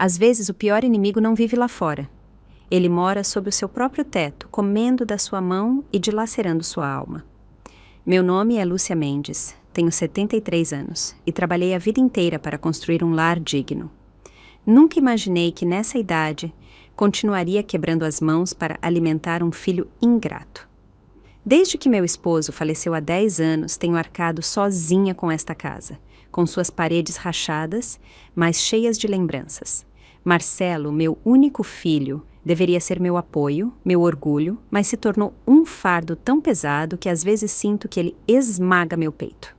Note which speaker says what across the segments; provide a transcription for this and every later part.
Speaker 1: Às vezes o pior inimigo não vive lá fora. Ele mora sob o seu próprio teto, comendo da sua mão e dilacerando sua alma. Meu nome é Lúcia Mendes, tenho 73 anos e trabalhei a vida inteira para construir um lar digno. Nunca imaginei que nessa idade continuaria quebrando as mãos para alimentar um filho ingrato. Desde que meu esposo faleceu há 10 anos, tenho arcado sozinha com esta casa, com suas paredes rachadas, mas cheias de lembranças. Marcelo, meu único filho, deveria ser meu apoio, meu orgulho, mas se tornou um fardo tão pesado que às vezes sinto que ele esmaga meu peito.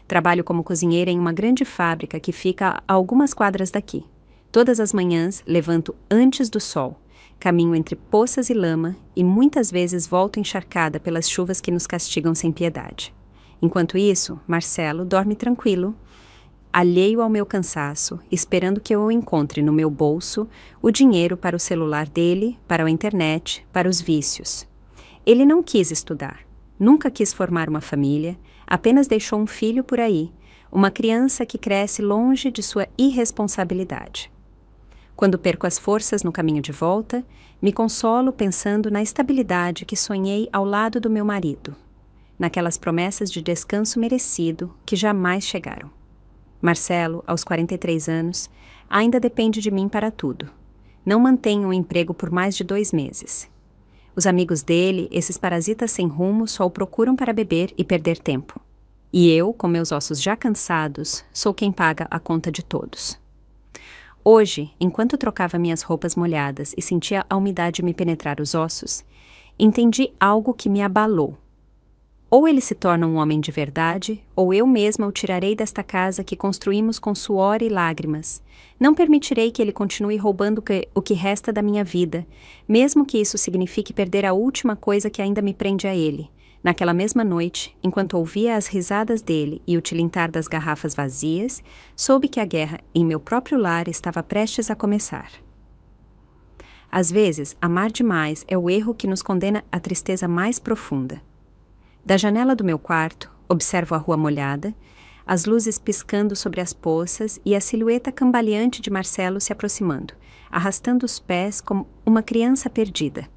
Speaker 1: Trabalho como cozinheira em uma grande fábrica que fica a algumas quadras daqui. Todas as manhãs levanto antes do sol, caminho entre poças e lama e muitas vezes volto encharcada pelas chuvas que nos castigam sem piedade. Enquanto isso, Marcelo dorme tranquilo, alheio ao meu cansaço, esperando que eu encontre no meu bolso o dinheiro para o celular dele, para a internet, para os vícios. Ele não quis estudar, nunca quis formar uma família, apenas deixou um filho por aí, uma criança que cresce longe de sua irresponsabilidade. Quando perco as forças no caminho de volta, me consolo pensando na estabilidade que sonhei ao lado do meu marido, naquelas promessas de descanso merecido que jamais chegaram. Marcelo, aos 43 anos, ainda depende de mim para tudo. Não mantém um emprego por mais de 2 meses. Os amigos dele, esses parasitas sem rumo, só o procuram para beber e perder tempo. E eu, com meus ossos já cansados, sou quem paga a conta de todos. Hoje, enquanto trocava minhas roupas molhadas e sentia a umidade me penetrar os ossos, entendi algo que me abalou. Ou ele se torna um homem de verdade, ou eu mesma o tirarei desta casa que construímos com suor e lágrimas. Não permitirei que ele continue roubando o que resta da minha vida, mesmo que isso signifique perder a última coisa que ainda me prende a ele. Naquela mesma noite, enquanto ouvia as risadas dele e o tilintar das garrafas vazias, soube que a guerra em meu próprio lar estava prestes a começar. Às vezes, amar demais é o erro que nos condena à tristeza mais profunda. Da janela do meu quarto, observo a rua molhada, as luzes piscando sobre as poças e a silhueta cambaleante de Marcelo se aproximando, arrastando os pés como uma criança perdida.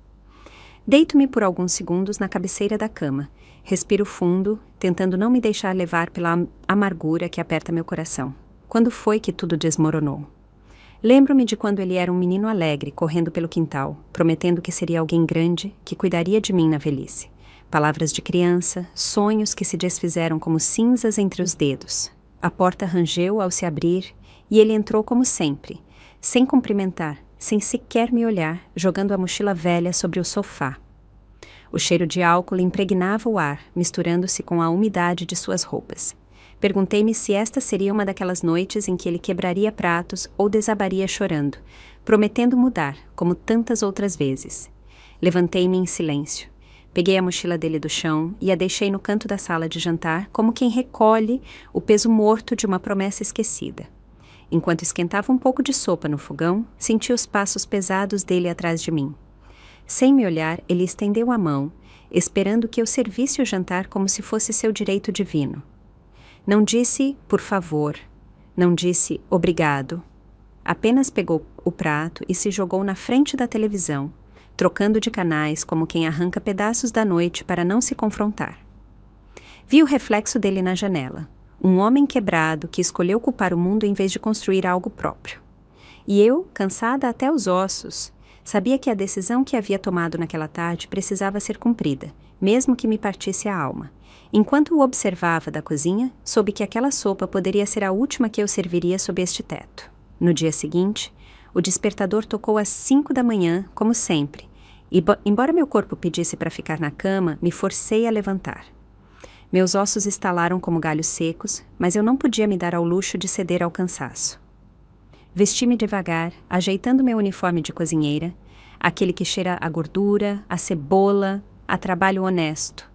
Speaker 1: Deito-me por alguns segundos na cabeceira da cama, respiro fundo, tentando não me deixar levar pela amargura que aperta meu coração. Quando foi que tudo desmoronou? Lembro-me de quando ele era um menino alegre, correndo pelo quintal, prometendo que seria alguém grande, que cuidaria de mim na velhice. Palavras de criança, sonhos que se desfizeram como cinzas entre os dedos. A porta rangeu ao se abrir e ele entrou como sempre, sem cumprimentar, sem sequer me olhar, jogando a mochila velha sobre o sofá. O cheiro de álcool impregnava o ar, misturando-se com a umidade de suas roupas. Perguntei-me se esta seria uma daquelas noites em que ele quebraria pratos ou desabaria chorando, prometendo mudar, como tantas outras vezes. Levantei-me em silêncio. Peguei a mochila dele do chão e a deixei no canto da sala de jantar como quem recolhe o peso morto de uma promessa esquecida. Enquanto esquentava um pouco de sopa no fogão, senti os passos pesados dele atrás de mim. Sem me olhar, ele estendeu a mão, esperando que eu servisse o jantar como se fosse seu direito divino. Não disse por favor, não disse obrigado. Apenas pegou o prato e se jogou na frente da televisão, trocando de canais como quem arranca pedaços da noite para não se confrontar. Vi o reflexo dele na janela, um homem quebrado que escolheu culpar o mundo em vez de construir algo próprio. E eu, cansada até os ossos, sabia que a decisão que havia tomado naquela tarde precisava ser cumprida, mesmo que me partisse a alma. Enquanto o observava da cozinha, soube que aquela sopa poderia ser a última que eu serviria sob este teto. No dia seguinte, o despertador tocou às 5 da manhã, como sempre, e, embora meu corpo pedisse para ficar na cama, me forcei a levantar. Meus ossos estalaram como galhos secos, mas eu não podia me dar ao luxo de ceder ao cansaço. Vesti-me devagar, ajeitando meu uniforme de cozinheira, aquele que cheira a gordura, a cebola, a trabalho honesto.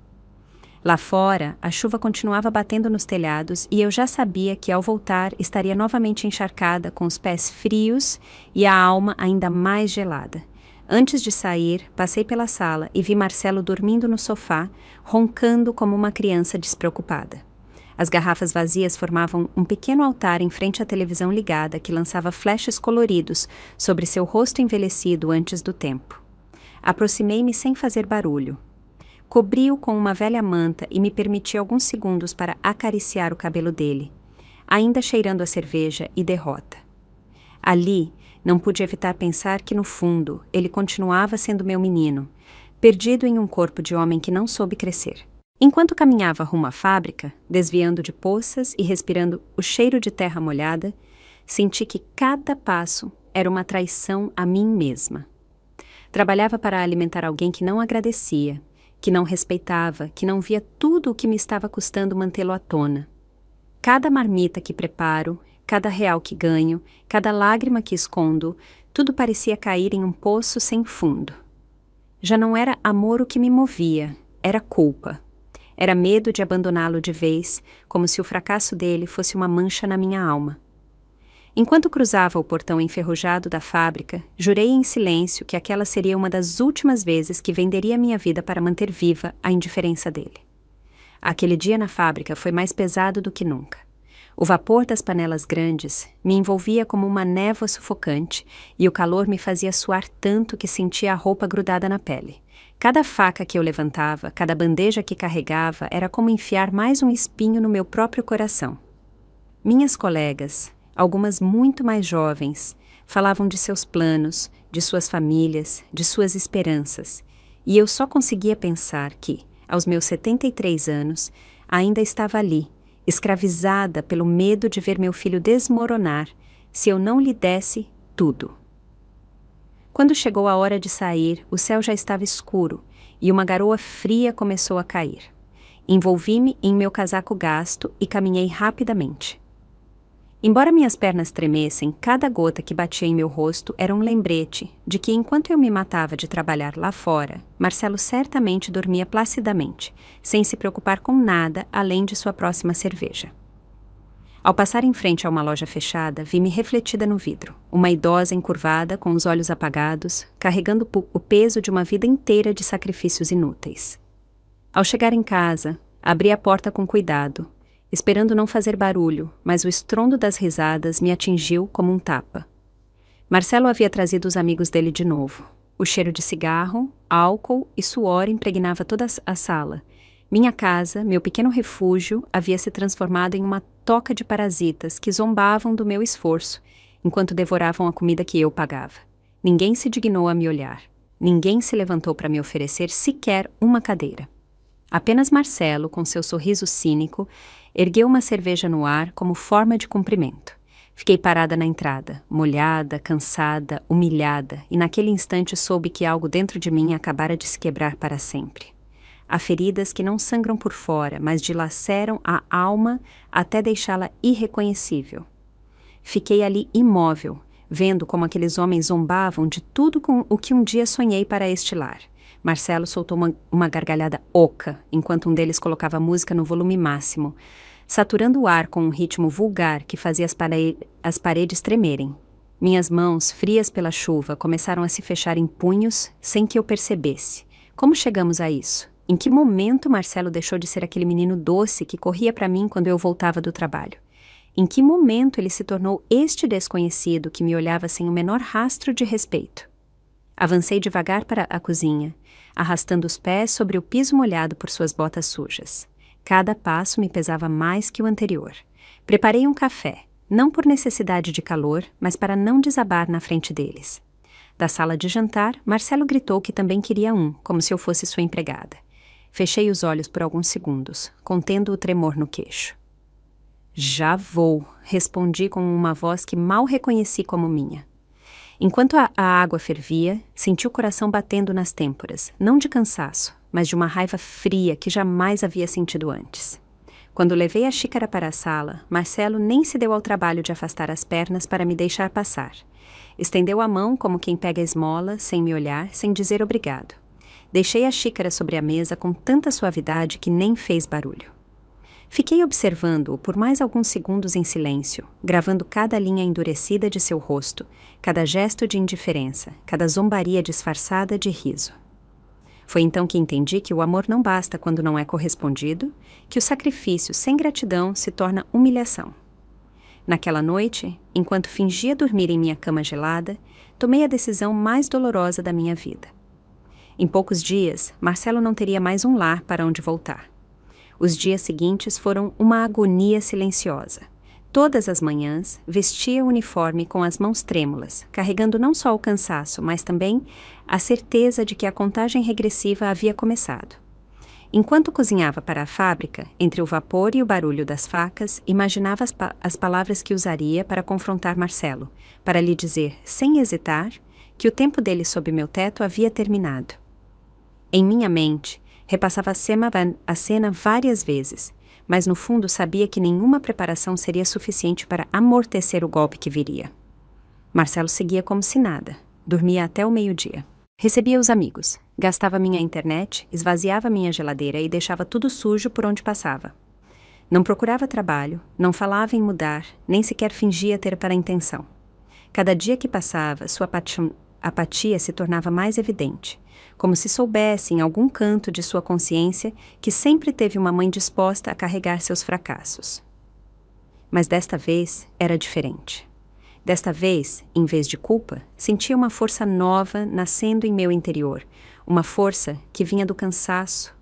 Speaker 1: Lá fora, a chuva continuava batendo nos telhados e eu já sabia que ao voltar estaria novamente encharcada com os pés frios e a alma ainda mais gelada. Antes de sair, passei pela sala e vi Marcelo dormindo no sofá, roncando como uma criança despreocupada. As garrafas vazias formavam um pequeno altar em frente à televisão ligada que lançava flashes coloridos sobre seu rosto envelhecido antes do tempo. Aproximei-me sem fazer barulho. Cobri-o com uma velha manta e me permiti alguns segundos para acariciar o cabelo dele, ainda cheirando a cerveja e derrota. Ali, não pude evitar pensar que, no fundo, ele continuava sendo meu menino, perdido em um corpo de homem que não soube crescer. Enquanto caminhava rumo à fábrica, desviando de poças e respirando o cheiro de terra molhada, senti que cada passo era uma traição a mim mesma. Trabalhava para alimentar alguém que não agradecia, que não respeitava, que não via tudo o que me estava custando mantê-lo à tona. Cada marmita que preparo, cada real que ganho, cada lágrima que escondo, tudo parecia cair em um poço sem fundo. Já não era amor o que me movia, era culpa. Era medo de abandoná-lo de vez, como se o fracasso dele fosse uma mancha na minha alma. Enquanto cruzava o portão enferrujado da fábrica, jurei em silêncio que aquela seria uma das últimas vezes que venderia minha vida para manter viva a indiferença dele. Aquele dia na fábrica foi mais pesado do que nunca. O vapor das panelas grandes me envolvia como uma névoa sufocante e o calor me fazia suar tanto que sentia a roupa grudada na pele. Cada faca que eu levantava, cada bandeja que carregava, era como enfiar mais um espinho no meu próprio coração. Minhas colegas, algumas muito mais jovens, falavam de seus planos, de suas famílias, de suas esperanças, e eu só conseguia pensar que, aos meus 73 anos, ainda estava ali, escravizada pelo medo de ver meu filho desmoronar se eu não lhe desse tudo. Quando chegou a hora de sair, o céu já estava escuro e uma garoa fria começou a cair. Envolvi-me em meu casaco gasto e caminhei rapidamente. Embora minhas pernas tremessem, cada gota que batia em meu rosto era um lembrete de que, enquanto eu me matava de trabalhar lá fora, Marcelo certamente dormia placidamente, sem se preocupar com nada além de sua próxima cerveja. Ao passar em frente a uma loja fechada, vi-me refletida no vidro, uma idosa encurvada, com os olhos apagados, carregando o peso de uma vida inteira de sacrifícios inúteis. Ao chegar em casa, abri a porta com cuidado, esperando não fazer barulho, mas o estrondo das risadas me atingiu como um tapa. Marcelo havia trazido os amigos dele de novo. O cheiro de cigarro, álcool e suor impregnava toda a sala. Minha casa, meu pequeno refúgio, havia se transformado em uma toca de parasitas que zombavam do meu esforço, enquanto devoravam a comida que eu pagava. Ninguém se dignou a me olhar. Ninguém se levantou para me oferecer sequer uma cadeira. Apenas Marcelo, com seu sorriso cínico, ergueu uma cerveja no ar como forma de cumprimento. Fiquei parada na entrada, molhada, cansada, humilhada, e naquele instante soube que algo dentro de mim acabara de se quebrar para sempre. Há feridas que não sangram por fora, mas dilaceram a alma até deixá-la irreconhecível. Fiquei ali imóvel, vendo como aqueles homens zombavam de tudo com o que um dia sonhei para este lar. Marcelo soltou uma gargalhada oca, enquanto um deles colocava a música no volume máximo, saturando o ar com um ritmo vulgar que fazia as paredes tremerem. Minhas mãos, frias pela chuva, começaram a se fechar em punhos sem que eu percebesse. Como chegamos a isso? Em que momento Marcelo deixou de ser aquele menino doce que corria para mim quando eu voltava do trabalho? Em que momento ele se tornou este desconhecido que me olhava sem o menor rastro de respeito? Avancei devagar para a cozinha, arrastando os pés sobre o piso molhado por suas botas sujas. Cada passo me pesava mais que o anterior. Preparei um café, não por necessidade de calor, mas para não desabar na frente deles. Da sala de jantar, Marcelo gritou que também queria um, como se eu fosse sua empregada. Fechei os olhos por alguns segundos, contendo o tremor no queixo. Já vou, respondi com uma voz que mal reconheci como minha. Enquanto a água fervia, senti o coração batendo nas têmporas, não de cansaço, mas de uma raiva fria que jamais havia sentido antes. Quando levei a xícara para a sala, Marcelo nem se deu ao trabalho de afastar as pernas para me deixar passar. Estendeu a mão como quem pega a esmola, sem me olhar, sem dizer obrigado. Deixei a xícara sobre a mesa com tanta suavidade que nem fez barulho. Fiquei observando-o por mais alguns segundos em silêncio, gravando cada linha endurecida de seu rosto, cada gesto de indiferença, cada zombaria disfarçada de riso. Foi então que entendi que o amor não basta quando não é correspondido, que o sacrifício sem gratidão se torna humilhação. Naquela noite, enquanto fingia dormir em minha cama gelada, tomei a decisão mais dolorosa da minha vida. Em poucos dias, Marcelo não teria mais um lar para onde voltar. Os dias seguintes foram uma agonia silenciosa. Todas as manhãs, vestia o uniforme com as mãos trêmulas, carregando não só o cansaço, mas também a certeza de que a contagem regressiva havia começado. Enquanto cozinhava para a fábrica, entre o vapor e o barulho das facas, imaginava as palavras que usaria para confrontar Marcelo, para lhe dizer, sem hesitar, que o tempo dele sob meu teto havia terminado. Em minha mente, repassava a cena várias vezes, mas no fundo sabia que nenhuma preparação seria suficiente para amortecer o golpe que viria. Marcelo seguia como se nada, dormia até o meio-dia. Recebia os amigos, gastava minha internet, esvaziava minha geladeira e deixava tudo sujo por onde passava. Não procurava trabalho, não falava em mudar, nem sequer fingia ter para a intenção. Cada dia que passava, sua apatia se tornava mais evidente, como se soubesse em algum canto de sua consciência que sempre teve uma mãe disposta a carregar seus fracassos. Mas desta vez era diferente. Desta vez, em vez de culpa, sentia uma força nova nascendo em meu interior, uma força que vinha do cansaço,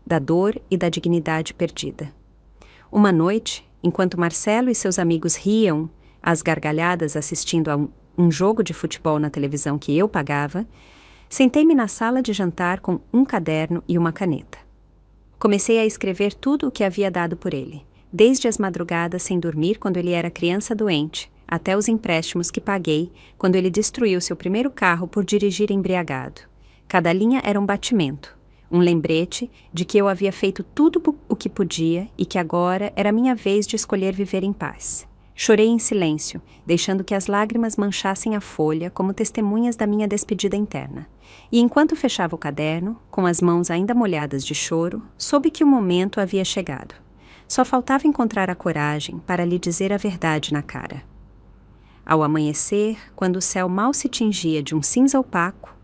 Speaker 1: da dor e da dignidade perdida. Uma noite, enquanto Marcelo e seus amigos riam às gargalhadas assistindo a um jogo de futebol na televisão que eu pagava, sentei-me na sala de jantar com um caderno e uma caneta. Comecei a escrever tudo o que havia dado por ele, desde as madrugadas sem dormir quando ele era criança doente, até os empréstimos que paguei quando ele destruiu seu primeiro carro por dirigir embriagado. Cada linha era um batimento, um lembrete de que eu havia feito tudo o que podia e que agora era minha vez de escolher viver em paz. Chorei em silêncio, deixando que as lágrimas manchassem a folha como testemunhas da minha despedida interna. E enquanto fechava o caderno, com as mãos ainda molhadas de choro, soube que o momento havia chegado. Só faltava encontrar a coragem para lhe dizer a verdade na cara. Ao amanhecer, quando o céu mal se tingia de um cinza opaco,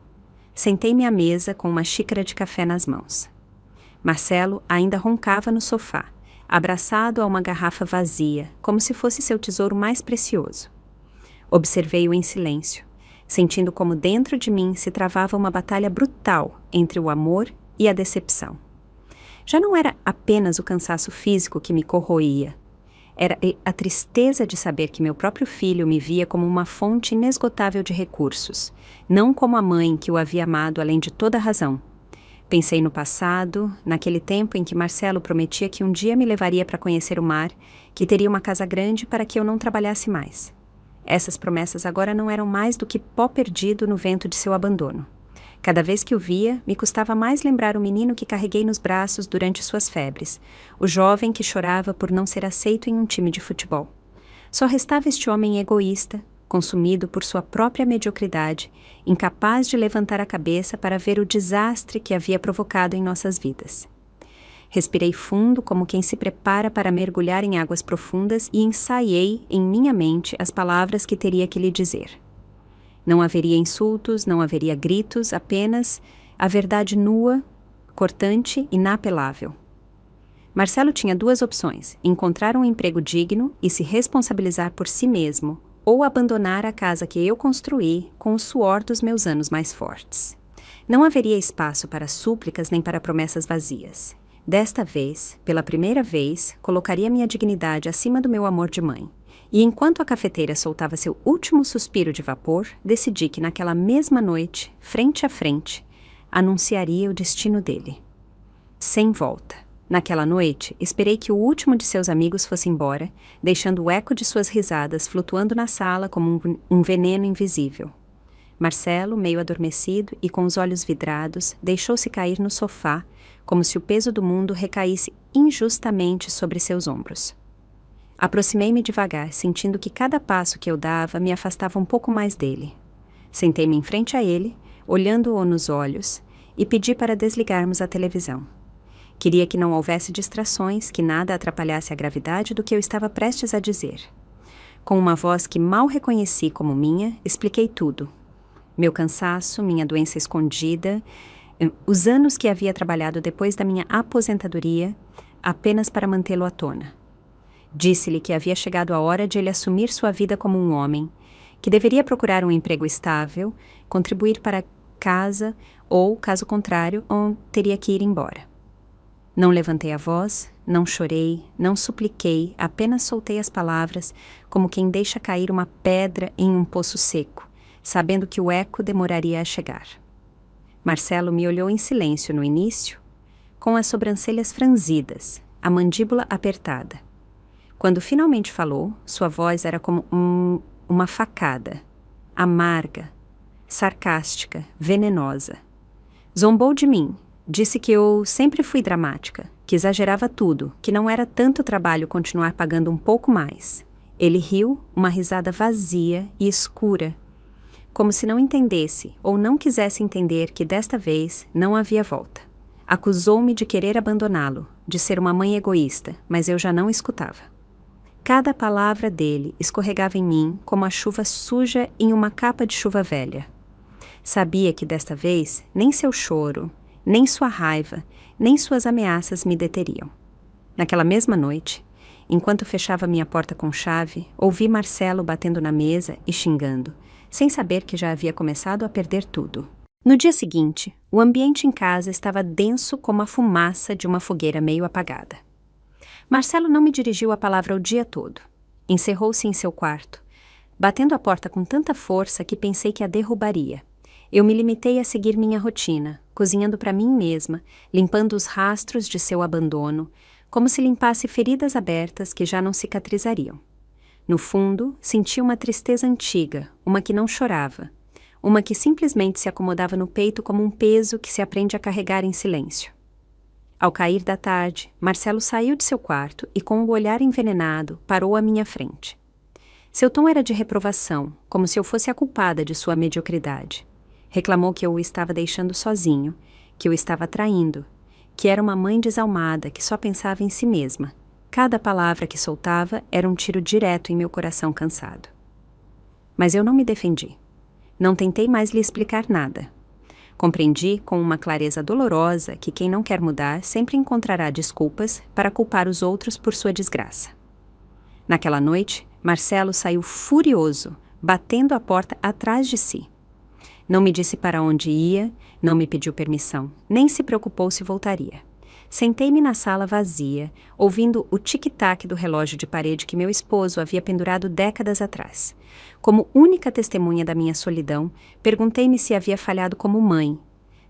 Speaker 1: sentei-me à mesa com uma xícara de café nas mãos. Marcelo ainda roncava no sofá, abraçado a uma garrafa vazia, como se fosse seu tesouro mais precioso. Observei-o em silêncio, sentindo como dentro de mim se travava uma batalha brutal entre o amor e a decepção. Já não era apenas o cansaço físico que me corroía, era a tristeza de saber que meu próprio filho me via como uma fonte inesgotável de recursos, não como a mãe que o havia amado além de toda razão. Pensei no passado, naquele tempo em que Marcelo prometia que um dia me levaria para conhecer o mar, que teria uma casa grande para que eu não trabalhasse mais. Essas promessas agora não eram mais do que pó perdido no vento de seu abandono. Cada vez que o via, me custava mais lembrar o menino que carreguei nos braços durante suas febres, o jovem que chorava por não ser aceito em um time de futebol. Só restava este homem egoísta, consumido por sua própria mediocridade, incapaz de levantar a cabeça para ver o desastre que havia provocado em nossas vidas. Respirei fundo como quem se prepara para mergulhar em águas profundas e ensaiei em minha mente as palavras que teria que lhe dizer. Não haveria insultos, não haveria gritos, apenas a verdade nua, cortante e inapelável. Marcelo tinha duas opções: encontrar um emprego digno e se responsabilizar por si mesmo, ou abandonar a casa que eu construí com o suor dos meus anos mais fortes. Não haveria espaço para súplicas nem para promessas vazias. Desta vez, pela primeira vez, colocaria minha dignidade acima do meu amor de mãe. E enquanto a cafeteira soltava seu último suspiro de vapor, decidi que naquela mesma noite, frente a frente, anunciaria o destino dele. Sem volta. Naquela noite, esperei que o último de seus amigos fosse embora, deixando o eco de suas risadas flutuando na sala como um veneno invisível. Marcelo, meio adormecido e com os olhos vidrados, deixou-se cair no sofá, como se o peso do mundo recaísse injustamente sobre seus ombros. Aproximei-me devagar, sentindo que cada passo que eu dava me afastava um pouco mais dele. Sentei-me em frente a ele, olhando-o nos olhos, e pedi para desligarmos a televisão. Queria que não houvesse distrações, que nada atrapalhasse a gravidade do que eu estava prestes a dizer. Com uma voz que mal reconheci como minha, expliquei tudo. Meu cansaço, minha doença escondida, os anos que havia trabalhado depois da minha aposentadoria apenas para mantê-lo à tona. Disse-lhe que havia chegado a hora de ele assumir sua vida como um homem, que deveria procurar um emprego estável, contribuir para a casa ou, caso contrário, teria que ir embora. Não levantei a voz, não chorei, não supliquei, apenas soltei as palavras como quem deixa cair uma pedra em um poço seco, sabendo que o eco demoraria a chegar. Marcelo me olhou em silêncio no início, com as sobrancelhas franzidas, a mandíbula apertada. Quando finalmente falou, sua voz era como uma facada, amarga, sarcástica, venenosa. Zombou de mim, disse que eu sempre fui dramática, que exagerava tudo, que não era tanto trabalho continuar pagando um pouco mais. Ele riu, uma risada vazia e escura, como se não entendesse ou não quisesse entender que desta vez não havia volta. Acusou-me de querer abandoná-lo, de ser uma mãe egoísta, mas eu já não escutava. Cada palavra dele escorregava em mim como a chuva suja em uma capa de chuva velha. Sabia que desta vez nem seu choro, nem sua raiva, nem suas ameaças me deteriam. Naquela mesma noite, enquanto fechava minha porta com chave, ouvi Marcelo batendo na mesa e xingando, sem saber que já havia começado a perder tudo. No dia seguinte, o ambiente em casa estava denso como a fumaça de uma fogueira meio apagada. Marcelo não me dirigiu a palavra o dia todo. Encerrou-se em seu quarto, batendo a porta com tanta força que pensei que a derrubaria. Eu me limitei a seguir minha rotina, cozinhando para mim mesma, limpando os rastros de seu abandono, como se limpasse feridas abertas que já não cicatrizariam. No fundo, senti uma tristeza antiga, uma que não chorava, uma que simplesmente se acomodava no peito como um peso que se aprende a carregar em silêncio. Ao cair da tarde, Marcelo saiu de seu quarto e, com o olhar envenenado, parou à minha frente. Seu tom era de reprovação, como se eu fosse a culpada de sua mediocridade. Reclamou que eu o estava deixando sozinho, que eu estava traindo, que era uma mãe desalmada que só pensava em si mesma. Cada palavra que soltava era um tiro direto em meu coração cansado. Mas eu não me defendi. Não tentei mais lhe explicar nada. Compreendi com uma clareza dolorosa que quem não quer mudar sempre encontrará desculpas para culpar os outros por sua desgraça. Naquela noite, Marcelo saiu furioso, batendo a porta atrás de si. Não me disse para onde ia, não me pediu permissão, nem se preocupou se voltaria. Sentei-me na sala vazia, ouvindo o tic-tac do relógio de parede que meu esposo havia pendurado décadas atrás. Como única testemunha da minha solidão, perguntei-me se havia falhado como mãe,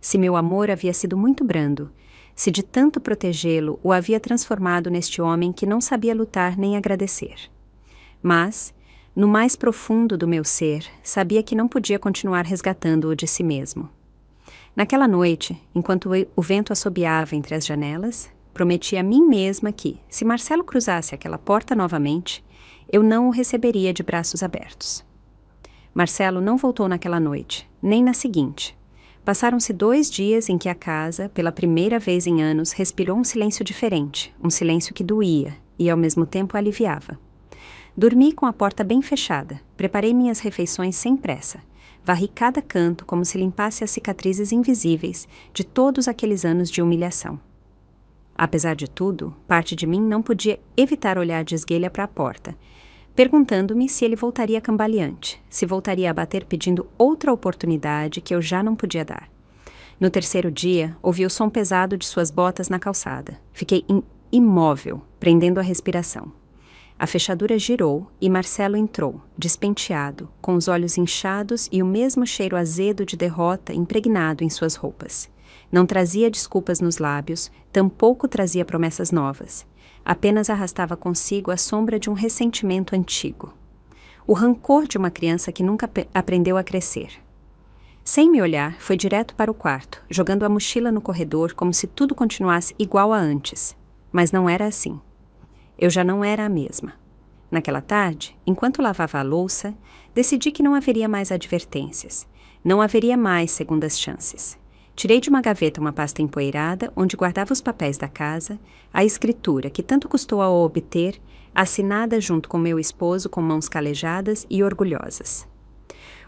Speaker 1: se meu amor havia sido muito brando, se de tanto protegê-lo o havia transformado neste homem que não sabia lutar nem agradecer. Mas, no mais profundo do meu ser, sabia que não podia continuar resgatando-o de si mesmo. Naquela noite, enquanto o vento assobiava entre as janelas, prometi a mim mesma que, se Marcelo cruzasse aquela porta novamente, eu não o receberia de braços abertos. Marcelo não voltou naquela noite, nem na seguinte. Passaram-se 2 dias em que a casa, pela primeira vez em anos, respirou um silêncio diferente, um silêncio que doía e, ao mesmo tempo, aliviava. Dormi com a porta bem fechada, preparei minhas refeições sem pressa. Varri cada canto como se limpasse as cicatrizes invisíveis de todos aqueles anos de humilhação. Apesar de tudo, parte de mim não podia evitar olhar de esguelha para a porta, perguntando-me se ele voltaria cambaleante, se voltaria a bater pedindo outra oportunidade que eu já não podia dar. No 3º dia, ouvi o som pesado de suas botas na calçada. Fiquei imóvel, prendendo a respiração. A fechadura girou e Marcelo entrou, despenteado, com os olhos inchados e o mesmo cheiro azedo de derrota impregnado em suas roupas. Não trazia desculpas nos lábios, tampouco trazia promessas novas. Apenas arrastava consigo a sombra de um ressentimento antigo. O rancor de uma criança que nunca aprendeu a crescer. Sem me olhar, foi direto para o quarto, jogando a mochila no corredor como se tudo continuasse igual a antes. Mas não era assim. Eu já não era a mesma. Naquela tarde, enquanto lavava a louça, decidi que não haveria mais advertências. Não haveria mais segundas chances. Tirei de uma gaveta uma pasta empoeirada, onde guardava os papéis da casa, a escritura que tanto custou a obter, assinada junto com meu esposo com mãos calejadas e orgulhosas.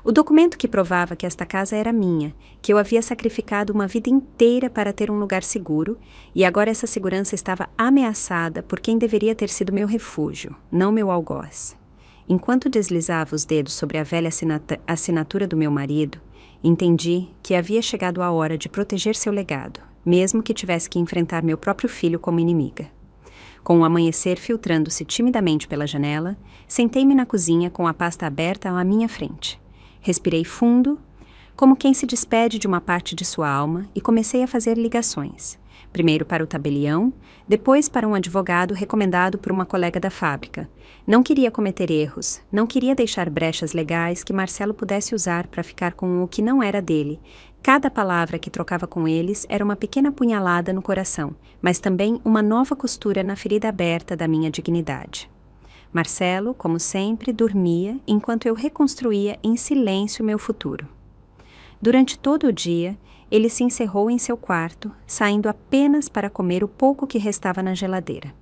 Speaker 1: O documento que provava que esta casa era minha, que eu havia sacrificado uma vida inteira para ter um lugar seguro, e agora essa segurança estava ameaçada por quem deveria ter sido meu refúgio, não meu algoz. Enquanto deslizava os dedos sobre a velha assinatura do meu marido, entendi que havia chegado a hora de proteger seu legado, mesmo que tivesse que enfrentar meu próprio filho como inimiga. Com o amanhecer filtrando-se timidamente pela janela, sentei-me na cozinha com a pasta aberta à minha frente. Respirei fundo, como quem se despede de uma parte de sua alma, e comecei a fazer ligações. Primeiro para o tabelião, depois para um advogado recomendado por uma colega da fábrica. Não queria cometer erros, não queria deixar brechas legais que Marcelo pudesse usar para ficar com o que não era dele. Cada palavra que trocava com eles era uma pequena punhalada no coração, mas também uma nova costura na ferida aberta da minha dignidade. Marcelo, como sempre, dormia enquanto eu reconstruía em silêncio meu futuro. Durante todo o dia, ele se encerrou em seu quarto, saindo apenas para comer o pouco que restava na geladeira.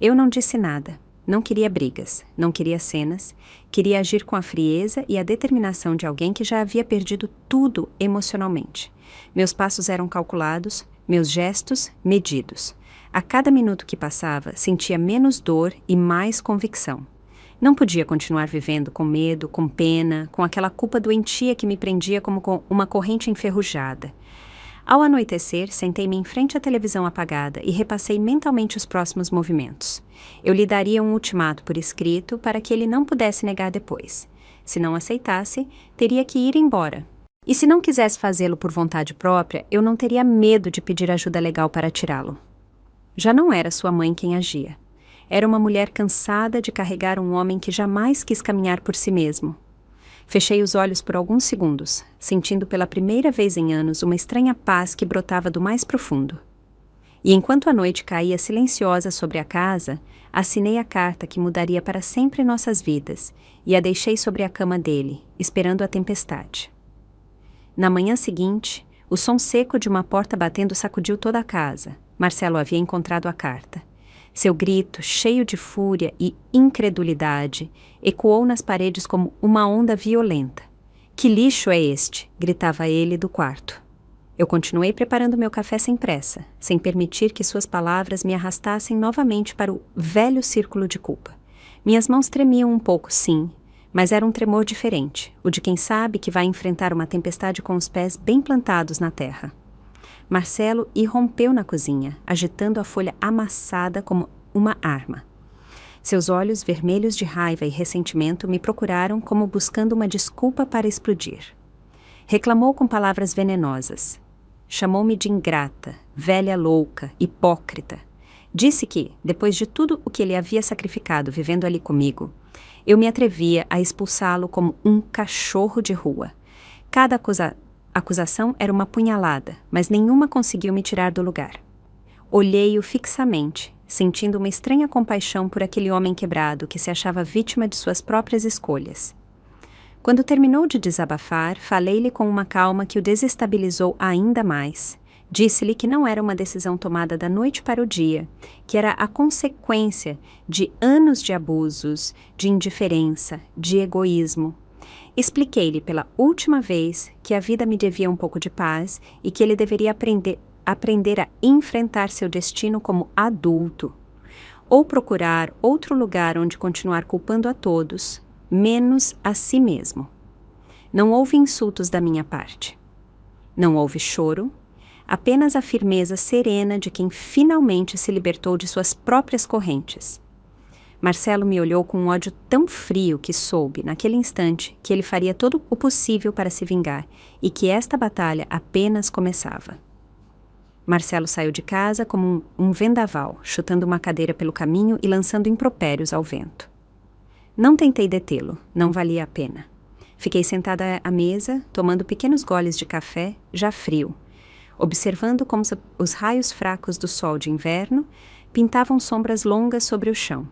Speaker 1: Eu não disse nada, não queria brigas, não queria cenas, queria agir com a frieza e a determinação de alguém que já havia perdido tudo emocionalmente. Meus passos eram calculados, meus gestos medidos. A cada minuto que passava, sentia menos dor e mais convicção. Não podia continuar vivendo com medo, com pena, com aquela culpa doentia que me prendia como com uma corrente enferrujada. Ao anoitecer, sentei-me em frente à televisão apagada e repassei mentalmente os próximos movimentos. Eu lhe daria um ultimato por escrito para que ele não pudesse negar depois. Se não aceitasse, teria que ir embora. E se não quisesse fazê-lo por vontade própria, eu não teria medo de pedir ajuda legal para tirá-lo. Já não era sua mãe quem agia. Era uma mulher cansada de carregar um homem que jamais quis caminhar por si mesmo. Fechei os olhos por alguns segundos, sentindo pela primeira vez em anos uma estranha paz que brotava do mais profundo. E enquanto a noite caía silenciosa sobre a casa, assinei a carta que mudaria para sempre nossas vidas e a deixei sobre a cama dele, esperando a tempestade. Na manhã seguinte, o som seco de uma porta batendo sacudiu toda a casa. Marcelo havia encontrado a carta. Seu grito, cheio de fúria e incredulidade, ecoou nas paredes como uma onda violenta. "Que lixo é este?" gritava ele do quarto. Eu continuei preparando meu café sem pressa, sem permitir que suas palavras me arrastassem novamente para o velho círculo de culpa. Minhas mãos tremiam um pouco, sim, mas era um tremor diferente, o de quem sabe que vai enfrentar uma tempestade com os pés bem plantados na terra. Marcelo irrompeu na cozinha, agitando a folha amassada como uma arma. Seus olhos vermelhos de raiva e ressentimento me procuraram como buscando uma desculpa para explodir. Reclamou com palavras venenosas. Chamou-me de ingrata, velha louca, hipócrita. Disse que, depois de tudo o que ele havia sacrificado vivendo ali comigo, eu me atrevia a expulsá-lo como um cachorro de rua. Cada acusação era uma punhalada, mas nenhuma conseguiu me tirar do lugar. Olhei-o fixamente, sentindo uma estranha compaixão por aquele homem quebrado que se achava vítima de suas próprias escolhas. Quando terminou de desabafar, falei-lhe com uma calma que o desestabilizou ainda mais. Disse-lhe que não era uma decisão tomada da noite para o dia, que era a consequência de anos de abusos, de indiferença, de egoísmo. Expliquei-lhe pela última vez que a vida me devia um pouco de paz e que ele deveria aprender a enfrentar seu destino como adulto, ou procurar outro lugar onde continuar culpando a todos, menos a si mesmo. Não houve insultos da minha parte. Não houve choro, apenas a firmeza serena de quem finalmente se libertou de suas próprias correntes. Marcelo me olhou com um ódio tão frio que soube, naquele instante, que ele faria todo o possível para se vingar e que esta batalha apenas começava. Marcelo saiu de casa como um vendaval, chutando uma cadeira pelo caminho e lançando impropérios ao vento. Não tentei detê-lo, não valia a pena. Fiquei sentada à mesa, tomando pequenos goles de café, já frio, observando como os raios fracos do sol de inverno pintavam sombras longas sobre o chão.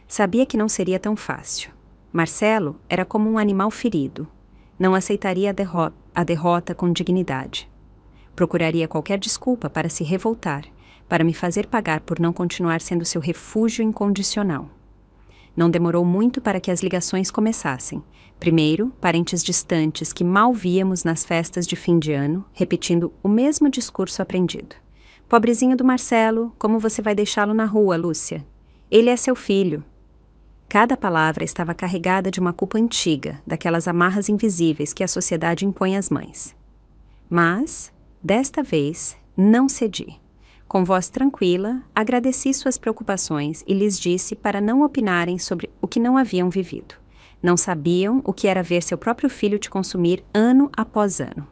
Speaker 1: Sabia que não seria tão fácil. Marcelo era como um animal ferido. Não aceitaria a derrota com dignidade. Procuraria qualquer desculpa para se revoltar, para me fazer pagar por não continuar sendo seu refúgio incondicional. Não demorou muito para que as ligações começassem. Primeiro, parentes distantes que mal víamos nas festas de fim de ano, repetindo o mesmo discurso aprendido. Pobrezinho do Marcelo, como você vai deixá-lo na rua, Lúcia? Ele é seu filho. Cada palavra estava carregada de uma culpa antiga, daquelas amarras invisíveis que a sociedade impõe às mães. Mas, desta vez, não cedi. Com voz tranquila, agradeci suas preocupações e lhes disse para não opinarem sobre o que não haviam vivido. Não sabiam o que era ver seu próprio filho te consumir ano após ano.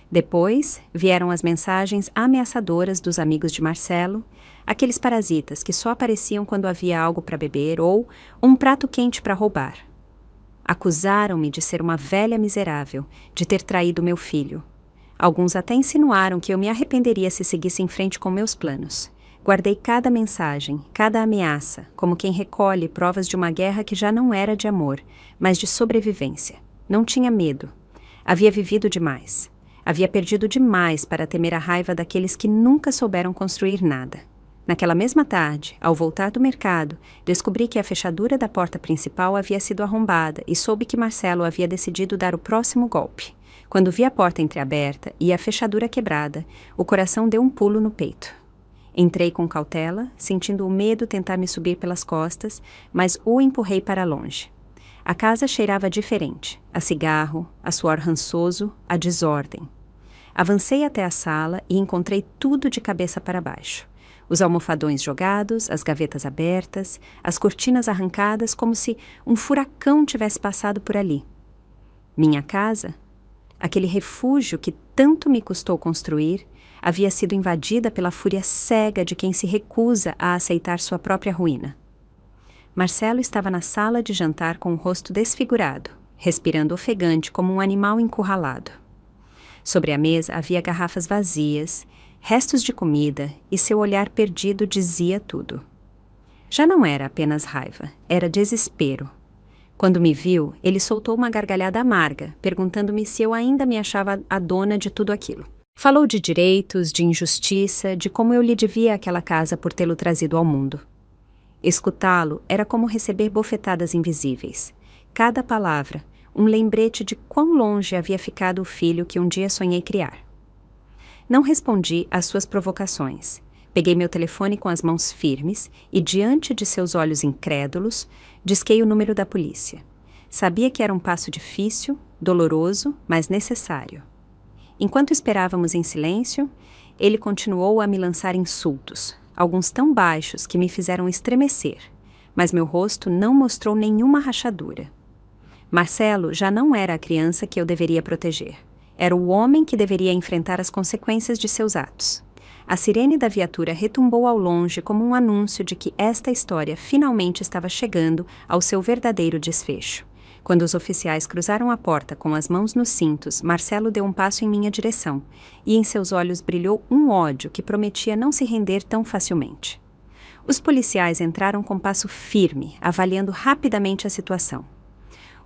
Speaker 1: Depois, vieram as mensagens ameaçadoras dos amigos de Marcelo, aqueles parasitas que só apareciam quando havia algo para beber ou um prato quente para roubar. Acusaram-me de ser uma velha miserável, de ter traído meu filho. Alguns até insinuaram que eu me arrependeria se seguisse em frente com meus planos. Guardei cada mensagem, cada ameaça, como quem recolhe provas de uma guerra que já não era de amor, mas de sobrevivência. Não tinha medo. Havia vivido demais. Havia perdido demais para temer a raiva daqueles que nunca souberam construir nada. Naquela mesma tarde, ao voltar do mercado, descobri que a fechadura da porta principal havia sido arrombada e soube que Marcelo havia decidido dar o próximo golpe. Quando vi a porta entreaberta e a fechadura quebrada, o coração deu um pulo no peito. Entrei com cautela, sentindo o medo tentar me subir pelas costas, mas o empurrei para longe. A casa cheirava diferente, a cigarro, a suor rançoso, a desordem. Avancei até a sala e encontrei tudo de cabeça para baixo. Os almofadões jogados, as gavetas abertas, as cortinas arrancadas como se um furacão tivesse passado por ali. Minha casa, aquele refúgio que tanto me custou construir, havia sido invadida pela fúria cega de quem se recusa a aceitar sua própria ruína. Marcelo estava na sala de jantar com o rosto desfigurado, respirando ofegante como um animal encurralado. Sobre a mesa havia garrafas vazias, restos de comida, e seu olhar perdido dizia tudo. Já não era apenas raiva, era desespero. Quando me viu, ele soltou uma gargalhada amarga, perguntando-me se eu ainda me achava a dona de tudo aquilo. Falou de direitos, de injustiça, de como eu lhe devia aquela casa por tê-lo trazido ao mundo. Escutá-lo era como receber bofetadas invisíveis. Cada palavra, um lembrete de quão longe havia ficado o filho que um dia sonhei criar. Não respondi às suas provocações. Peguei meu telefone com as mãos firmes e, diante de seus olhos incrédulos, disquei o número da polícia. Sabia que era um passo difícil, doloroso, mas necessário. Enquanto esperávamos em silêncio, ele continuou a me lançar insultos, alguns tão baixos que me fizeram estremecer, mas meu rosto não mostrou nenhuma rachadura. Marcelo já não era a criança que eu deveria proteger. Era o homem que deveria enfrentar as consequências de seus atos. A sirene da viatura retumbou ao longe como um anúncio de que esta história finalmente estava chegando ao seu verdadeiro desfecho. Quando os oficiais cruzaram a porta com as mãos nos cintos, Marcelo deu um passo em minha direção, e em seus olhos brilhou um ódio que prometia não se render tão facilmente. Os policiais entraram com passo firme, avaliando rapidamente a situação.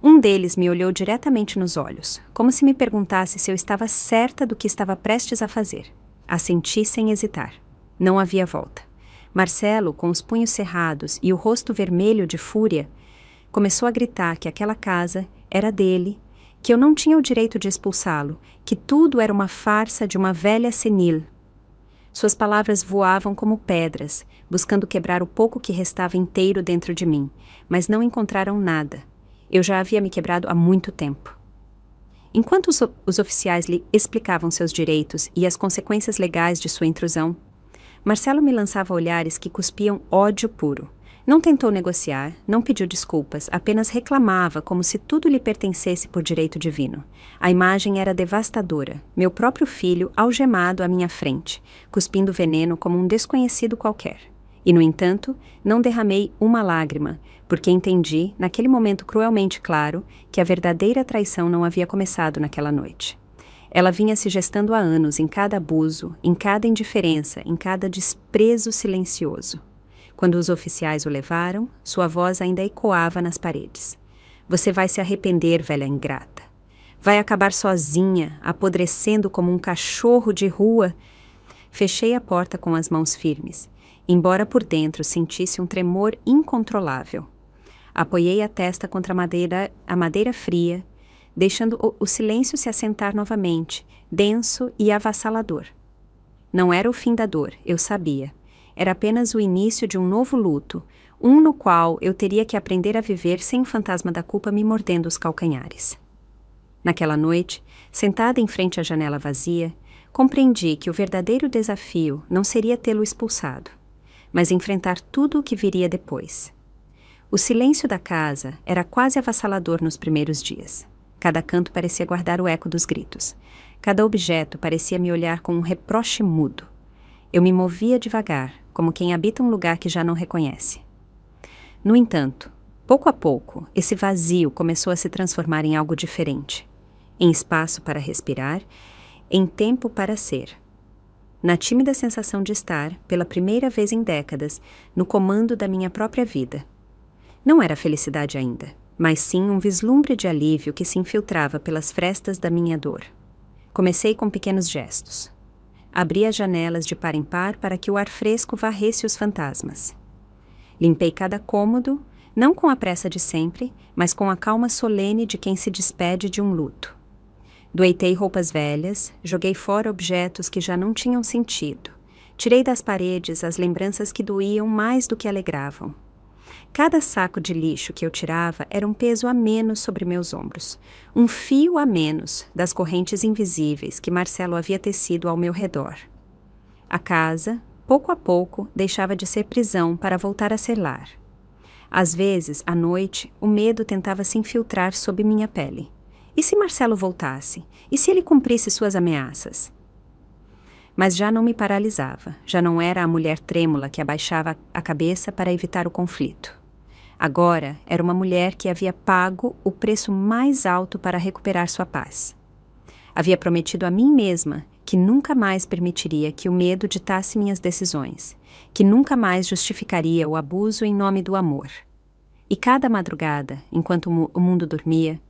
Speaker 1: Um deles me olhou diretamente nos olhos, como se me perguntasse se eu estava certa do que estava prestes a fazer. Assenti sem hesitar. Não havia volta. Marcelo, com os punhos cerrados e o rosto vermelho de fúria, começou a gritar que aquela casa era dele, que eu não tinha o direito de expulsá-lo, que tudo era uma farsa de uma velha senil. Suas palavras voavam como pedras, buscando quebrar o pouco que restava inteiro dentro de mim, mas não encontraram nada. Eu já havia me quebrado há muito tempo. Enquanto os oficiais lhe explicavam seus direitos e as consequências legais de sua intrusão, Marcelo me lançava olhares que cuspiam ódio puro. Não tentou negociar, não pediu desculpas, apenas reclamava como se tudo lhe pertencesse por direito divino. A imagem era devastadora, meu próprio filho algemado à minha frente, cuspindo veneno como um desconhecido qualquer. E, no entanto, não derramei uma lágrima, porque entendi, naquele momento cruelmente claro, que a verdadeira traição não havia começado naquela noite. Ela vinha se gestando há anos em cada abuso, em cada indiferença, em cada desprezo silencioso. Quando os oficiais o levaram, sua voz ainda ecoava nas paredes. Você vai se arrepender, velha ingrata. Vai acabar sozinha, apodrecendo como um cachorro de rua. Fechei a porta com as mãos firmes, embora por dentro sentisse um tremor incontrolável. Apoiei a testa contra a madeira fria, deixando o silêncio se assentar novamente, denso e avassalador. Não era o fim da dor, eu sabia. Era apenas o início de um novo luto, um no qual eu teria que aprender a viver sem o fantasma da culpa me mordendo os calcanhares. Naquela noite, sentada em frente à janela vazia, compreendi que o verdadeiro desafio não seria tê-lo expulsado, mas enfrentar tudo o que viria depois. O silêncio da casa era quase avassalador nos primeiros dias. Cada canto parecia guardar o eco dos gritos. Cada objeto parecia me olhar com um reproche mudo. Eu me movia devagar, como quem habita um lugar que já não reconhece. No entanto, pouco a pouco, esse vazio começou a se transformar em algo diferente. Em espaço para respirar, em tempo para ser. Na tímida sensação de estar, pela primeira vez em décadas, no comando da minha própria vida. Não era felicidade ainda, mas sim um vislumbre de alívio que se infiltrava pelas frestas da minha dor. Comecei com pequenos gestos. Abri as janelas de par em par para que o ar fresco varresse os fantasmas. Limpei cada cômodo, não com a pressa de sempre, mas com a calma solene de quem se despede de um luto. Doeitei roupas velhas, joguei fora objetos que já não tinham sentido. Tirei das paredes as lembranças que doíam mais do que alegravam. Cada saco de lixo que eu tirava era um peso a menos sobre meus ombros, um fio a menos das correntes invisíveis que Marcelo havia tecido ao meu redor. A casa, pouco a pouco, deixava de ser prisão para voltar a ser lar. Às vezes, à noite, o medo tentava se infiltrar sob minha pele. E se Marcelo voltasse? E se ele cumprisse suas ameaças? Mas já não me paralisava, já não era a mulher trêmula que abaixava a cabeça para evitar o conflito. Agora era uma mulher que havia pago o preço mais alto para recuperar sua paz. Havia prometido a mim mesma que nunca mais permitiria que o medo ditasse minhas decisões, que nunca mais justificaria o abuso em nome do amor. E cada madrugada, enquanto o mundo dormia,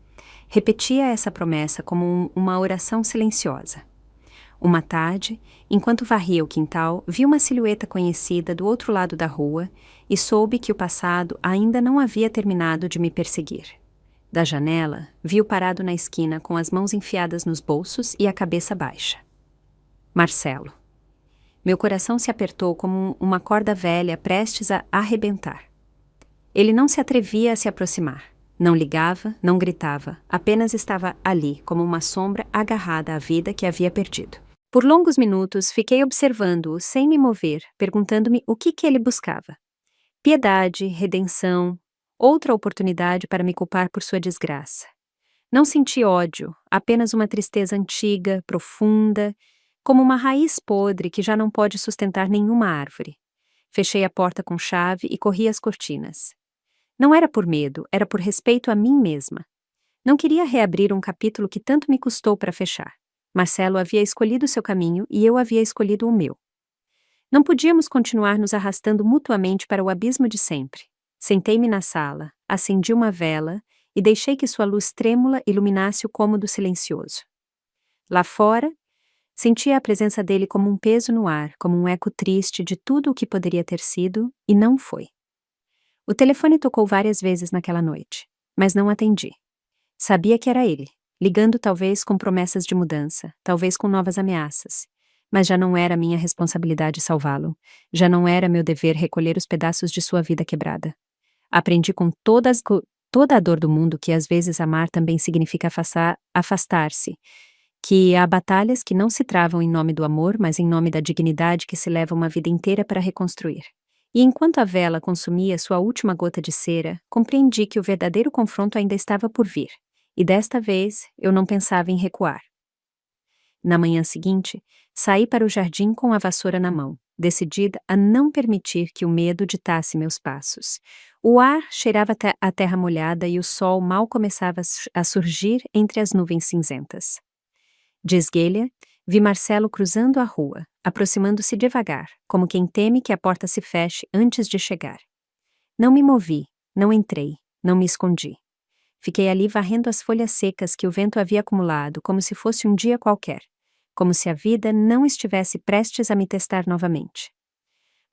Speaker 1: repetia essa promessa como uma oração silenciosa. Uma tarde, enquanto varria o quintal, vi uma silhueta conhecida do outro lado da rua e soube que o passado ainda não havia terminado de me perseguir. Da janela, vi-o parado na esquina com as mãos enfiadas nos bolsos e a cabeça baixa. Marcelo. Meu coração se apertou como uma corda velha prestes a arrebentar. Ele não se atrevia a se aproximar. Não ligava, não gritava, apenas estava ali como uma sombra agarrada à vida que havia perdido. Por longos minutos fiquei observando-o sem me mover, perguntando-me o que ele buscava. Piedade, redenção, outra oportunidade para me culpar por sua desgraça. Não senti ódio, apenas uma tristeza antiga, profunda, como uma raiz podre que já não pode sustentar nenhuma árvore. Fechei a porta com chave e corri as cortinas. Não era por medo, era por respeito a mim mesma. Não queria reabrir um capítulo que tanto me custou para fechar. Marcelo havia escolhido seu caminho e eu havia escolhido o meu. Não podíamos continuar nos arrastando mutuamente para o abismo de sempre. Sentei-me na sala, acendi uma vela e deixei que sua luz trêmula iluminasse o cômodo silencioso. Lá fora, sentia a presença dele como um peso no ar, como um eco triste de tudo o que poderia ter sido e não foi. O telefone tocou várias vezes naquela noite, mas não atendi. Sabia que era ele, ligando talvez com promessas de mudança, talvez com novas ameaças. Mas já não era minha responsabilidade salvá-lo. Já não era meu dever recolher os pedaços de sua vida quebrada. Aprendi com toda a dor do mundo que às vezes amar também significa afastar-se, que há batalhas que não se travam em nome do amor, mas em nome da dignidade que se leva uma vida inteira para reconstruir. E enquanto a vela consumia sua última gota de cera, compreendi que o verdadeiro confronto ainda estava por vir. E desta vez, eu não pensava em recuar. Na manhã seguinte, saí para o jardim com a vassoura na mão, decidida a não permitir que o medo ditasse meus passos. O ar cheirava a terra molhada e o sol mal começava a surgir entre as nuvens cinzentas. De esguelha, vi Marcelo cruzando a rua, aproximando-se devagar, como quem teme que a porta se feche antes de chegar. Não me movi, não entrei, não me escondi. Fiquei ali varrendo as folhas secas que o vento havia acumulado, como se fosse um dia qualquer, como se a vida não estivesse prestes a me testar novamente.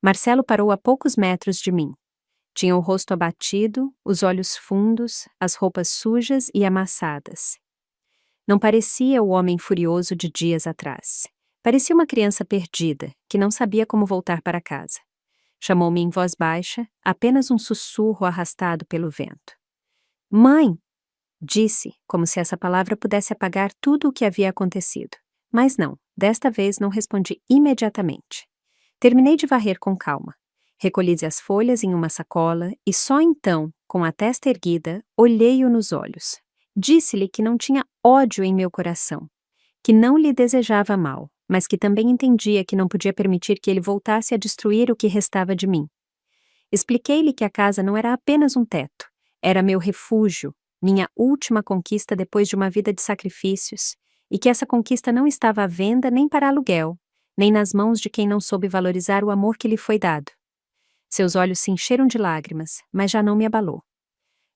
Speaker 1: Marcelo parou a poucos metros de mim. Tinha o rosto abatido, os olhos fundos, as roupas sujas e amassadas. Não parecia o homem furioso de dias atrás. Parecia uma criança perdida, que não sabia como voltar para casa. Chamou-me em voz baixa, apenas um sussurro arrastado pelo vento. "Mãe!" disse, como se essa palavra pudesse apagar tudo o que havia acontecido. Mas não, desta vez não respondi imediatamente. Terminei de varrer com calma. Recolhi as folhas em uma sacola e só então, com a testa erguida, olhei-o nos olhos. Disse-lhe que não tinha ódio em meu coração, que não lhe desejava mal, mas que também entendia que não podia permitir que ele voltasse a destruir o que restava de mim. Expliquei-lhe que a casa não era apenas um teto, era meu refúgio, minha última conquista depois de uma vida de sacrifícios, e que essa conquista não estava à venda nem para aluguel, nem nas mãos de quem não soube valorizar o amor que lhe foi dado. Seus olhos se encheram de lágrimas, mas já não me abalou.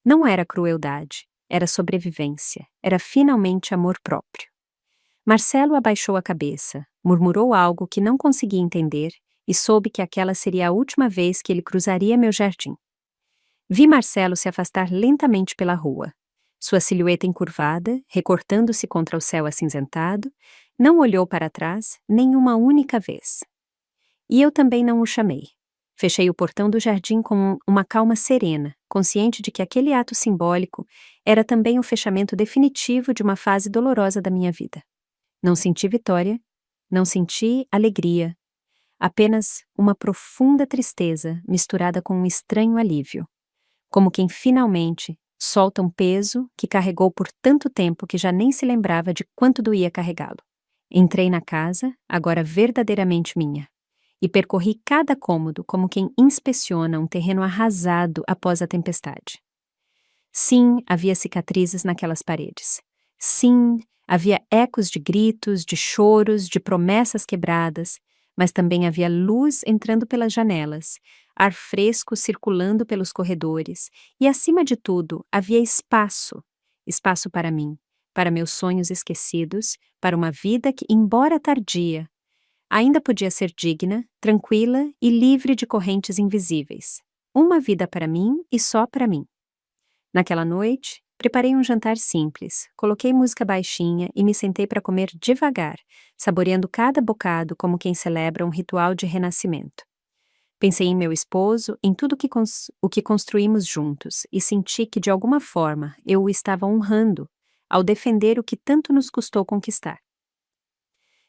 Speaker 1: Não era crueldade, era sobrevivência, era finalmente amor próprio. Marcelo abaixou a cabeça, murmurou algo que não consegui entender e soube que aquela seria a última vez que ele cruzaria meu jardim. Vi Marcelo se afastar lentamente pela rua. Sua silhueta encurvada, recortando-se contra o céu acinzentado, não olhou para trás nem uma única vez. E eu também não o chamei. Fechei o portão do jardim com uma calma serena, consciente de que aquele ato simbólico era também o fechamento definitivo de uma fase dolorosa da minha vida. Não senti vitória, não senti alegria, apenas uma profunda tristeza misturada com um estranho alívio, como quem finalmente solta um peso que carregou por tanto tempo que já nem se lembrava de quanto doía carregá-lo. Entrei na casa, agora verdadeiramente minha, e percorri cada cômodo como quem inspeciona um terreno arrasado após a tempestade. Sim, havia cicatrizes naquelas paredes. Sim, havia ecos de gritos, de choros, de promessas quebradas, mas também havia luz entrando pelas janelas, ar fresco circulando pelos corredores e, acima de tudo, havia espaço. Espaço para mim, para meus sonhos esquecidos, para uma vida que, embora tardia, ainda podia ser digna, tranquila e livre de correntes invisíveis. Uma vida para mim e só para mim. Naquela noite, preparei um jantar simples, coloquei música baixinha e me sentei para comer devagar, saboreando cada bocado como quem celebra um ritual de renascimento. Pensei em meu esposo, em tudo o que construímos juntos e senti que, de alguma forma, eu o estava honrando ao defender o que tanto nos custou conquistar.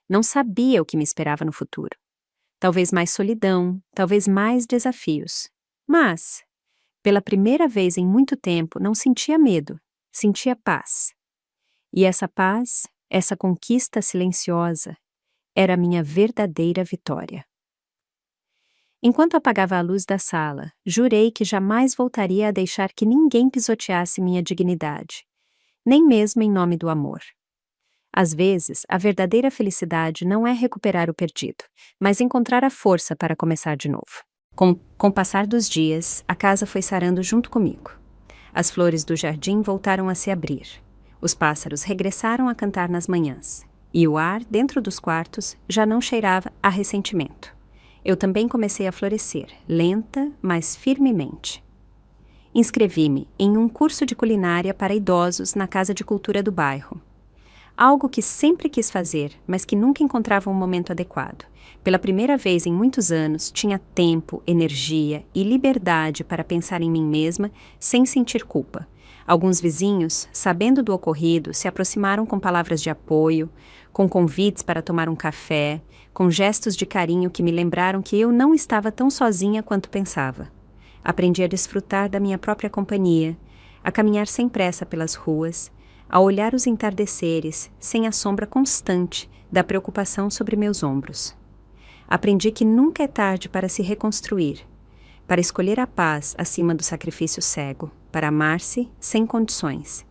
Speaker 1: Não sabia o que me esperava no futuro. Talvez mais solidão, talvez mais desafios. Mas, pela primeira vez em muito tempo, não sentia medo, sentia paz. E essa paz, essa conquista silenciosa, era a minha verdadeira vitória. Enquanto apagava a luz da sala, jurei que jamais voltaria a deixar que ninguém pisoteasse minha dignidade, nem mesmo em nome do amor. Às vezes, a verdadeira felicidade não é recuperar o perdido, mas encontrar a força para começar de novo. Com o passar dos dias, a casa foi sarando junto comigo. As flores do jardim voltaram a se abrir. Os pássaros regressaram a cantar nas manhãs. E o ar, dentro dos quartos, já não cheirava a ressentimento. Eu também comecei a florescer, lenta, mas firmemente. Inscrevi-me em um curso de culinária para idosos na Casa de Cultura do bairro. Algo que sempre quis fazer, mas que nunca encontrava um momento adequado. Pela primeira vez em muitos anos, tinha tempo, energia e liberdade para pensar em mim mesma sem sentir culpa. Alguns vizinhos, sabendo do ocorrido, se aproximaram com palavras de apoio, com convites para tomar um café, com gestos de carinho que me lembraram que eu não estava tão sozinha quanto pensava. Aprendi a desfrutar da minha própria companhia, a caminhar sem pressa pelas ruas, a olhar os entardeceres sem a sombra constante da preocupação sobre meus ombros. Aprendi que nunca é tarde para se reconstruir, para escolher a paz acima do sacrifício cego, para amar-se sem condições.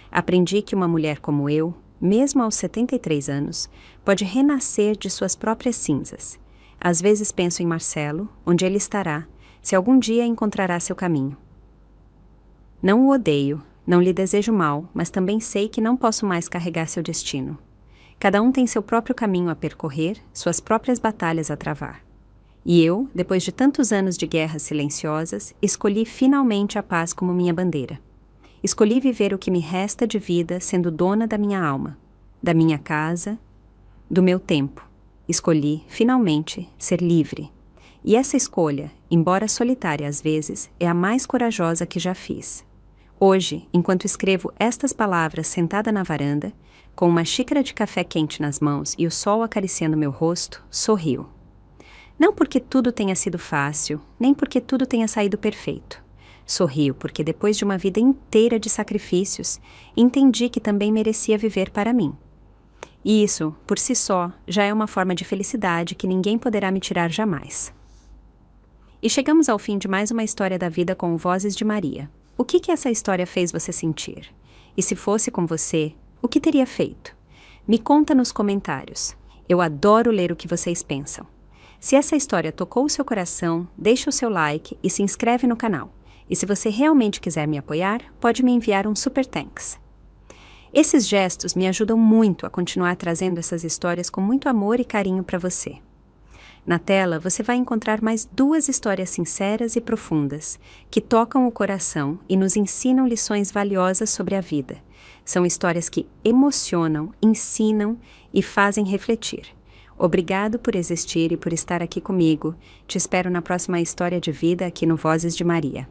Speaker 1: Aprendi que uma mulher como eu, mesmo aos 73 anos, pode renascer de suas próprias cinzas. Às vezes penso em Marcelo, onde ele estará, se algum dia encontrará seu caminho. Não o odeio, não lhe desejo mal, mas também sei que não posso mais carregar seu destino. Cada um tem seu próprio caminho a percorrer, suas próprias batalhas a travar. E eu, depois de tantos anos de guerras silenciosas, escolhi finalmente a paz como minha bandeira. Escolhi viver o que me resta de vida sendo dona da minha alma, da minha casa, do meu tempo. Escolhi, finalmente, ser livre. E essa escolha, embora solitária às vezes, é a mais corajosa que já fiz. Hoje, enquanto escrevo estas palavras sentada na varanda, com uma xícara de café quente nas mãos e o sol acariciando meu rosto, sorrio. Não porque tudo tenha sido fácil, nem porque tudo tenha saído perfeito. Sorrio porque depois de uma vida inteira de sacrifícios, entendi que também merecia viver para mim. E isso, por si só, já é uma forma de felicidade que ninguém poderá me tirar jamais. E chegamos ao fim de mais uma história da vida com Vozes de Maria. O que essa história fez você sentir? E se fosse com você, o que teria feito? Me conta nos comentários. Eu adoro ler o que vocês pensam. Se essa história tocou o seu coração, deixa o seu like e se inscreve no canal. E se você realmente quiser me apoiar, pode me enviar um super thanks. Esses gestos me ajudam muito a continuar trazendo essas histórias com muito amor e carinho para você. Na tela, você vai encontrar mais 2 histórias sinceras e profundas, que tocam o coração e nos ensinam lições valiosas sobre a vida. São histórias que emocionam, ensinam e fazem refletir. Obrigado por existir e por estar aqui comigo. Te espero na próxima história de vida aqui no Vozes de Maria.